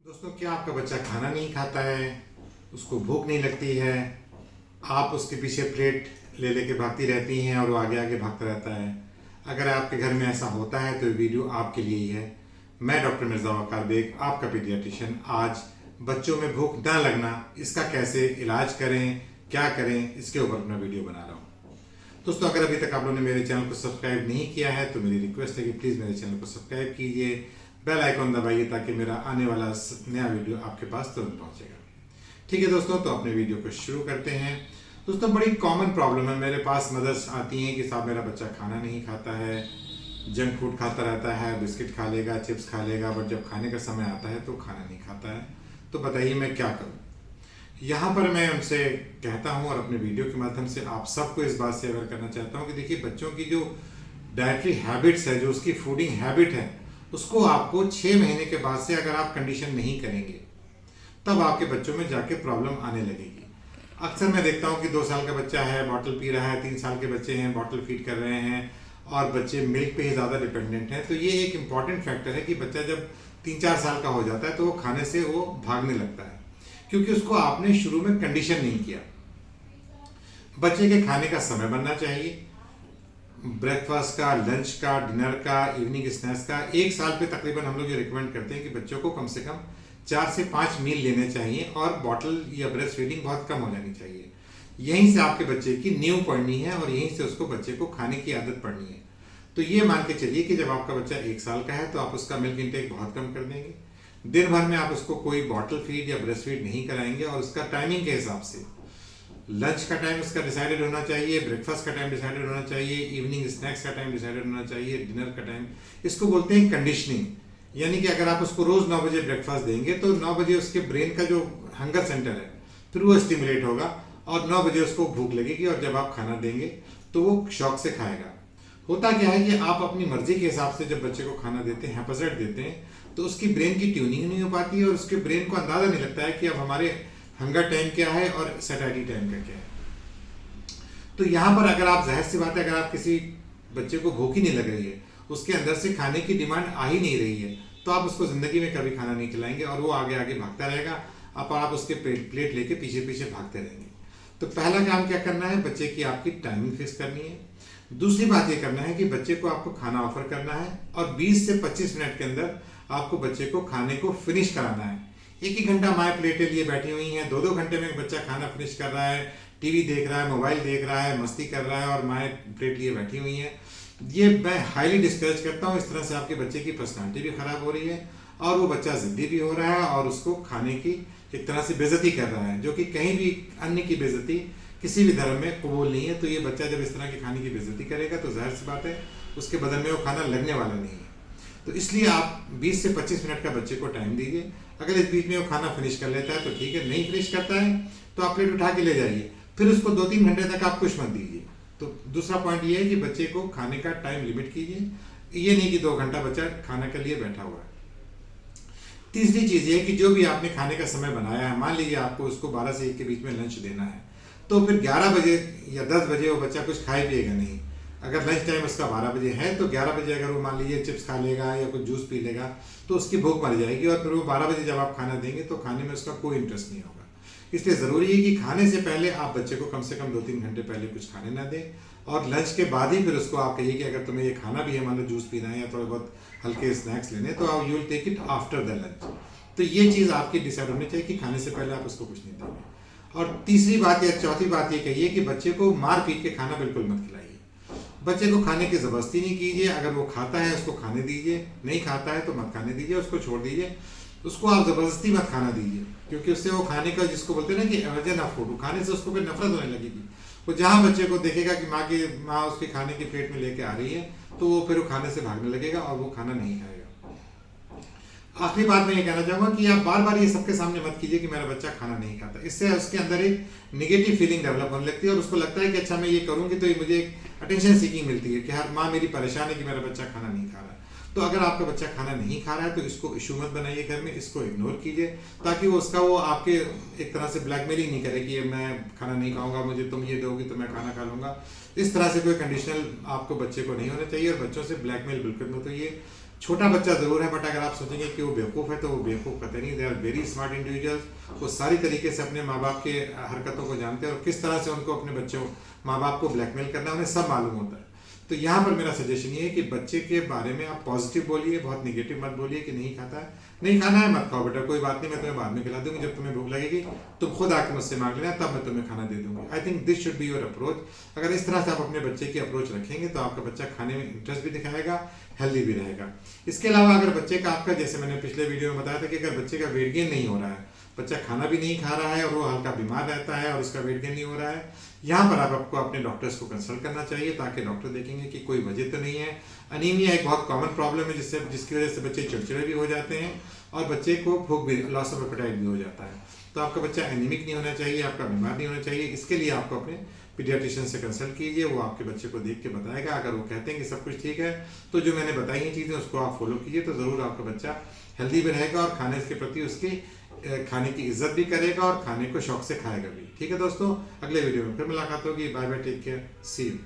दोस्तों, क्या आपका बच्चा खाना नहीं खाता है, उसको भूख नहीं लगती है, आप उसके पीछे प्लेट ले लेके भागती रहती हैं और वो आगे आगे भागता रहता है? अगर आपके घर में ऐसा होता है तो ये वीडियो आपके लिए ही है। मैं डॉक्टर मिर्ज़ा वकार बेग, आपका पीडियाट्रिशियन, आज बच्चों में भूख ना लगना, इसका कैसे इलाज करें, क्या करें, इसके ऊपर अपना वीडियो बना रहा हूँ। दोस्तों, अगर अभी तक आप लोगों ने मेरे चैनल को सब्सक्राइब नहीं किया है तो मेरी रिक्वेस्ट है कि प्लीज़ मेरे चैनल को सब्सक्राइब कीजिए, बेल आइकॉन दबाइए ताकि मेरा आने वाला नया वीडियो आपके पास तुरंत पहुंचेगा। ठीक है दोस्तों, तो अपने वीडियो को शुरू करते हैं। दोस्तों, बड़ी कॉमन प्रॉब्लम है, मेरे पास मदर्स आती हैं कि साहब मेरा बच्चा खाना नहीं खाता है, जंक फूड खाता रहता है, बिस्किट खा लेगा, चिप्स खा लेगा, बट जब खाने का समय आता है तो खाना नहीं खाता है। तो बताइए मैं क्या करूँ? यहाँ पर मैं उनसे कहता हूँ और अपने वीडियो के माध्यम से आप सबको इस बात से अवेयर करना चाहता हूँ कि देखिए, बच्चों की जो डाइटरी हैबिट्स है, जो उसकी फूडिंग हैबिट है, उसको आपको 6 महीने के बाद से अगर आप कंडीशन नहीं करेंगे तब आपके बच्चों में जाके प्रॉब्लम आने लगेगी। अक्सर मैं देखता हूँ कि 2 साल का बच्चा है, बॉटल पी रहा है, 3 साल के बच्चे हैं, बॉटल फीड कर रहे हैं और बच्चे मिल्क पे ही ज़्यादा डिपेंडेंट हैं। तो ये एक इम्पॉर्टेंट फैक्टर है कि बच्चा जब 3-4 साल का हो जाता है तो वो खाने से वो भागने लगता है, क्योंकि उसको आपने शुरू में कंडीशन नहीं किया। बच्चे के खाने का समय बनना चाहिए, ब्रेकफास्ट का, लंच का, डिनर का, इवनिंग स्नैक्स का। 1 साल पे तकरीबन हम लोग ये रिकमेंड करते हैं कि बच्चों को कम से कम 4 से 5 मील लेने चाहिए और बॉटल या ब्रेस्ट फीडिंग बहुत कम हो जानी चाहिए। यहीं से आपके बच्चे की नींव पड़नी है और यहीं से उसको बच्चे को खाने की आदत पड़नी है। तो ये मान के चलिए कि जब आपका बच्चा 1 साल का है तो आप उसका मिल्क इंटेक बहुत कम कर देंगे। दिन भर में आप उसको कोई बॉटल फीड या ब्रेस्ट फीड नहीं कराएंगे और उसका टाइमिंग के हिसाब से लंच का टाइम उसका डिसाइडेड होना चाहिए, ब्रेकफास्ट का टाइम डिसाइडेड होना चाहिए, इवनिंग स्नैक्स का टाइम डिसाइडेड होना चाहिए, डिनर का टाइम। इसको बोलते हैं कंडीशनिंग। यानी कि अगर आप उसको रोज 9 बजे ब्रेकफास्ट देंगे तो 9 बजे उसके ब्रेन का जो हंगर सेंटर है फिर वो स्टिमुलेट होगा और 9 बजे उसको भूख लगेगी और जब आप खाना देंगे तो वो शौक से खाएगा। होता क्या है कि आप अपनी मर्जी के हिसाब से जब बच्चे को खाना देते हैं, हैपेसाइड देते हैं, तो उसकी ब्रेन की ट्यूनिंग नहीं हो पाती है और उसके ब्रेन को अंदाजा नहीं लगता है कि अब हमारे हंगर टाइम क्या है और सैटिस्फैक्टरी टाइम का क्या है। तो यहाँ पर अगर आप, जाहिर सी बात है, अगर आप किसी बच्चे को भूख ही नहीं लग रही है, उसके अंदर से खाने की डिमांड आ ही नहीं रही है, तो आप उसको ज़िंदगी में कभी खाना नहीं खिलाएंगे और वो आगे आगे भागता रहेगा। आप उसके प्लेट लेके पीछे पीछे भागते रहेंगे। तो पहला काम क्या करना है, बच्चे की आपकी टाइमिंग फिक्स करनी है। दूसरी बात ये करना है कि बच्चे को आपको खाना ऑफर करना है और 20 से 25 मिनट के अंदर आपको बच्चे को खाने को फिनिश कराना है। 1-1 घंटा माए प्लेटें लिए बैठी हुई हैं, 2-2 घंटे में बच्चा खाना फिनिश कर रहा है, टीवी देख रहा है, मोबाइल देख रहा है, मस्ती कर रहा है और माए प्लेट लिए बैठी हुई हैं। ये मैं हाईली डिस्करेज करता हूँ। इस तरह से आपके बच्चे की पर्सनालिटी भी खराब हो रही है और वो बच्चा जिद्दी भी हो रहा है और उसको खाने की एक तरह से बेइज्जती कर रहा है, जो कि कहीं भी अन्य की बेइज्जती किसी भी धर्म में कबूल नहीं है। तो ये बच्चा जब इस तरह की खाने की बेइज्जती करेगा तो जाहिर सी बात है उसके बदन में वो खाना लगने वाला नहीं है। तो इसलिए आप 20 से 25 मिनट का बच्चे को टाइम दीजिए। अगर इस बीच में वो खाना फिनिश कर लेता है तो ठीक है, नहीं फिनिश करता है तो आप प्लेट उठा के ले जाइए, फिर उसको 2-3 घंटे तक आप कुछ मत दीजिए। तो दूसरा पॉइंट ये है कि बच्चे को खाने का टाइम लिमिट कीजिए। ये नहीं कि 2 घंटा बच्चा खाने के लिए बैठा हुआ है। तीसरी चीज़ ये है कि जो भी आपने खाने का समय बनाया है, मान लीजिए आपको उसको 12 से 1 के बीच में लंच देना है, तो फिर 11 बजे या 10 बजे वो बच्चा कुछ खाए पिएगा नहीं। अगर लंच टाइम उसका 12 बजे है तो 11 बजे अगर वो मान लीजिए चिप्स खा लेगा या कुछ जूस पी लेगा तो उसकी भूख मर जाएगी और फिर वो 12 बजे जब आप खाना देंगे तो खाने में उसका कोई इंटरेस्ट नहीं होगा। इसलिए ज़रूरी है कि खाने से पहले आप बच्चे को कम से कम 2-3 घंटे पहले कुछ खाने ना दें और लंच के बाद ही फिर उसको आप कहिए कि अगर तुम्हें ये खाना भी है, मान लो जूस पीना है या थोड़े बहुत हल्के स्नैक्स लेने, तो आप you will take it after the lunch. तो ये चीज़ आपकी डिसाइड होनी चाहिए कि खाने से पहले आप उसको कुछ नहीं देंगे। और तीसरी बात या चौथी बात ये कहिए कि बच्चे को मार पीट के खाना बिल्कुल मत खिलाइए। बच्चे को खाने की ज़बरदस्ती नहीं कीजिए। अगर वो खाता है उसको खाने दीजिए, नहीं खाता है तो मत खाने दीजिए, उसको छोड़ दीजिए। उसको आप ज़बरदस्ती मत खाना दीजिए, क्योंकि उससे वो खाने का, जिसको बोलते हैं ना कि एवर्जन ऑफ फूड, खाने से उसको फिर नफरत होने लगेगी। वो जहाँ बच्चे को देखेगा कि माँ उसके खाने की प्लेट में लेके आ रही है तो वो फिर वो खाने से भागने लगेगा और वो खाना नहीं खाएगा। आखिरी बात मैं ये कहना चाहूँगा कि आप बार बार ये सबके सामने मत कीजिए कि मेरा बच्चा खाना नहीं खाता। इससे उसके अंदर एक निगेटिव फीलिंग डेवलप होने लगती है और उसको लगता है कि अच्छा मैं ये करूँगी तो ये मुझे एक अटेंशन सीकिंग मिलती है कि हर माँ मेरी परेशान है कि मेरा बच्चा खाना नहीं खा रहा है। तो अगर आपका बच्चा खाना नहीं खा रहा है तो इसको इशू मत बनाइए घर में, इसको इग्नोर कीजिए ताकि वो आपके एक तरह से ब्लैकमेलिंग नहीं करे कि मैं खाना नहीं खाऊंगा, मुझे तुम ये दोगी तो मैं खाना खा लूँगा। इस तरह से कोई कंडीशनल आपको बच्चे को नहीं होना चाहिए और बच्चों से ब्लैकमेल बिल्कुल मत होइए। छोटा बच्चा ज़रूर है, बट अगर आप सोचेंगे कि वो बेवकूफ़ है तो वो बेवकूफ़ कतई नहीं। They are very smart individuals. वो सारी तरीके से अपने माँ बाप के हरकतों को जानते हैं और किस तरह से उनको अपने बच्चों माँ बाप को ब्लैकमेल करना उन्हें सब मालूम होता है। तो यहाँ पर मेरा सजेशन ये है कि बच्चे के बारे में आप पॉजिटिव बोलिए, बहुत निगेटिव मत बोलिए कि नहीं खाता है, नहीं खाना है मत खाओ बेटा, कोई बात नहीं, मैं तुम्हें बाद में खिला दूंगी, जब तुम्हें भूख लगेगी तुम खुद आके मुझसे मांग लेना, तब मैं तुम्हें खाना दे दूंगी। I think this should be your approach. अगर इस तरह से आप अपने बच्चे की अप्रोच रखेंगे तो आपका बच्चा खाने में इंटरेस्ट भी दिखाएगा, हेल्दी भी रहेगा। इसके अलावा अगर बच्चे का आपका, जैसे मैंने पिछले वीडियो में बताया था कि अगर बच्चे का वेट गेन नहीं हो रहा है, बच्चा खाना भी नहीं खा रहा है और वो हल्का बीमार रहता है और उसका वेट गेन नहीं हो रहा है, यहाँ पर आपको अपने डॉक्टर्स को कंसल्ट करना चाहिए, ताकि डॉक्टर देखेंगे कि कोई वजह तो नहीं है। अनीमिया एक बहुत कॉमन प्रॉब्लम है जिसकी वजह से बच्चे चिड़चिड़े भी हो जाते हैं और बच्चे को भूख भी, लॉस ऑफ एपेटाइट भी हो जाता है। तो आपका बच्चा एनीमिक नहीं होना चाहिए, आपका बीमार नहीं होना चाहिए। इसके लिए आपको अपने पीडियाट्रिशियन से कंसल्ट कीजिए, वो आपके बच्चे को देख के बताएगा। अगर वो कहते हैं कि सब कुछ ठीक है तो जो मैंने बताई हैं चीज़ें उसको आप फॉलो कीजिए, तो ज़रूर आपका बच्चा हेल्दी भी रहेगा और खाने के प्रति उसकी खाने की इज्जत भी करेगा और खाने को शौक से खाएगा भी। ठीक है दोस्तों, अगले वीडियो में फिर मुलाकात होगी। Bye bye, take care, see you.